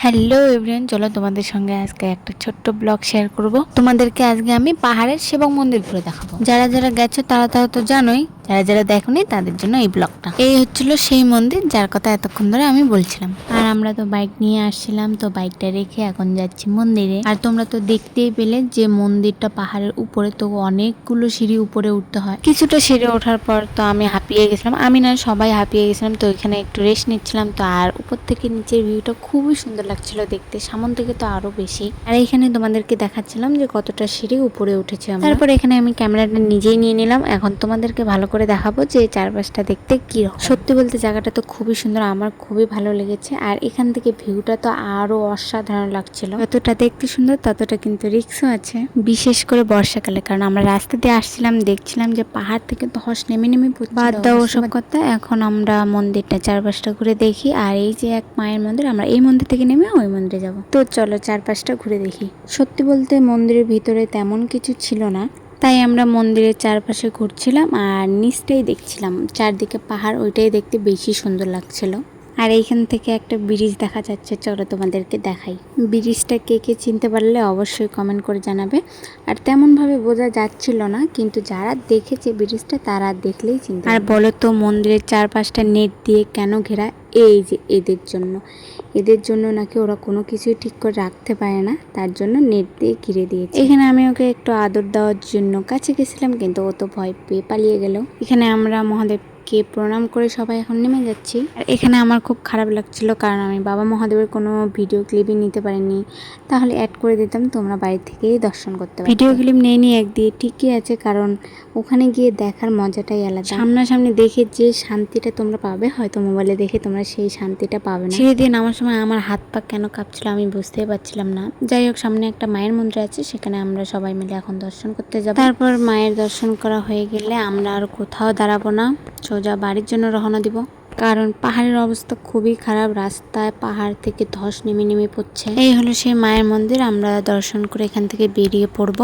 Hello everyone, চলো তোমাদের সঙ্গে আজকে একটা ছোট্ট ব্লগ শেয়ার করব। তোমাদেরকে আজকে আমি পাহাড়ের শিবং মন্দির ঘুরে দেখাবো। যারা যারা গেছো তারা তারা তো জানোই, যারা যারা দেখোনি তাদের জন্য এই ব্লগটা। এই হচ্ছিল সেই মন্দির যার কথা এতক্ষণ ধরে আমি বলছিলাম। আর আমরা তো বাইক নিয়ে আসছিলাম, তো বাইকটা রেখে এখন যাচ্ছি মন্দিরে। আর তোমরা তো দেখতেই পেলে যে মন্দিরটা পাহাড়ের উপরে, তো অনেকগুলো সিঁড়ি উপরে উঠতে হয়। কিছুটা সিঁড়ি ওঠার পর তো আমি হাঁপিয়ে গেছিলাম, আমি না সবাই হাঁপিয়ে গেছিলাম। তো এখানে একটু রেস্ট নিচ্ছিলাম। তো আর উপর থেকে নিচের ভিউটা খুবই সুন্দর লাগছিল দেখতে, সামন থেকে তো আরো বেশি। আর এখানে তোমাদেরকে দেখাচ্ছিলাম যে কতটা সিঁড়ি উপরে উঠেছে। তারপর এখানে আমি ক্যামেরাটা নিজেই নিয়ে নিলাম। এখন তোমাদেরকে ভালো করে দেখাবো যে চারপাশটা দেখতে কি রকম। সত্যি বলতে জায়গাটা তো খুবই সুন্দর, আমার খুবই ভালো লেগেছে। আর এখান থেকে ভিউটা তো আরো অসাধারণ লাগছিল। যতটা দেখতে সুন্দর ততটা কিন্তু রিস্কও আছে, বিশেষ করে বর্ষাকালে। কারণ আমরা রাস্তা দিয়ে আসছিলাম, দেখছিলাম যে পাহাড় থেকে ধস নেমে নেমে বাদ দাও ওসব কথা। এখন আমরা মন্দিরটা চারপাশটা ঘুরে দেখি। আর এই যে এক মায়ের মন্দির, আমরা এই মন্দির থেকে নেমে ওই মন্দিরে যাব। তো চলো চারপাশটা ঘুরে দেখি। সত্যি বলতে মন্দিরের ভিতরে তেমন কিছু ছিল না, তাই আমরা মন্দিরের চারপাশে ঘুরছিলাম আর নিচটাই দেখছিলাম। চারদিকে পাহাড়, ওইটাই দেখতে বেশি সুন্দর লাগছিল। আর এইখান থেকে একটা ব্রিজ দেখা যাচ্ছে, চলো তোমাদেরকে দেখাই। ব্রিজটা কে কে চিনতে পারলে অবশ্যই কমেন্ট করে জানাবে। আর তেমনভাবে বোঝা যাচ্ছিল না, কিন্তু যারা দেখেছে ব্রিজটা তারা দেখলেই চিনতে। আর বলো তো মন্দিরের চারপাশটা নেট দিয়ে কেন ঘেরা? এই যে এদের জন্য নাকি ওরা কোনো কিছুই ঠিক করে রাখতে পারে না, তার জন্য নেট দিয়ে ঘিরে দিয়েছে। এখানে আমি ওকে একটু আদর দেওয়ার জন্য কাছে গেছিলাম, কিন্তু ও তো ভয় পেয়ে পালিয়ে গেল। এখানে আমরা মহাদেবকে প্রণাম করে সবাই এখন নেমে যাচ্ছি। আর এখানে আমার খুব খারাপ লাগছিল, কারণ আমি বাবা মহাদেবের কোনো ভিডিও ক্লিপই নিতে পারিনি। তাহলে অ্যাড করে দিতাম, তোমরা বাড়ি থেকেই দর্শন করতে পারো। ভিডিও ক্লিপ নেই একদিকে ঠিকই আছে, কারণ ওখানে গিয়ে দেখার মজাটাই আলাদা। সামনাসামনি দেখে যে শান্তিটা তোমরা পাবে, হয়তো মোবাইলে দেখে তোমরা সেই শান্তিটা পাবে না। সিঁড়ি দিয়ে নামার সময় আমার হাত পা কেন কাঁপছিল আমি বুঝতেই পারছিলাম না। যাই হোক, সামনে একটা মায়ের মন্দির আছে, সেখানে আমরা সবাই মিলে এখন দর্শন করতে যাব। তারপর মায়ের দর্শন করা হয়ে গেলে আমরা আর কোথাও দাঁড়াবো না, সোজা বাড়ির জন্য রওনা দিব। কারণ পাহাড়ের অবস্থা খুবই খারাপ, রাস্তায় পাহাড় থেকে ধস নেমে নেমে পড়ছে। এই হলো সেই মায়ের মন্দির, আমরা দর্শন করে এখান থেকে বেরিয়ে পড়ব।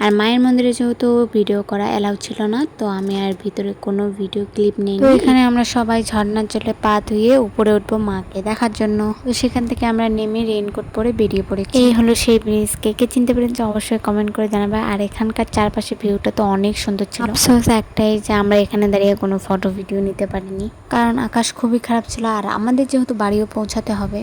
আর মায়ের মন্দিরে যেহেতু ভিডিও করা এলাও ছিল না, তো আমি আর ভিতরে কোনো ভিডিও ক্লিপ নেই। তো এখানে আমরা সবাই ঝর্ণার জলে পা ধুয়ে উপরে উঠবো মাকে দেখার জন্য। তো সেখান থেকে আমরা নেমে রেইনকোট পরে বেরিয়ে পড়েছি। এই হলো সেই ব্রিজ, কে কে চিনতে পেরেছে অবশ্যই কমেন্ট করে জানাবে। আর এখানকার চারপাশে ভিউটা তো অনেক সুন্দর ছিল। আফসোস একটাই যে আমরা এখানে দাঁড়িয়ে কোনো ফটো ভিডিও নিতে পারিনি, কারণ আকাশ খুবই খারাপ ছিল। আর আমাদের যেহেতু বাড়িও পৌঁছাতে হবে,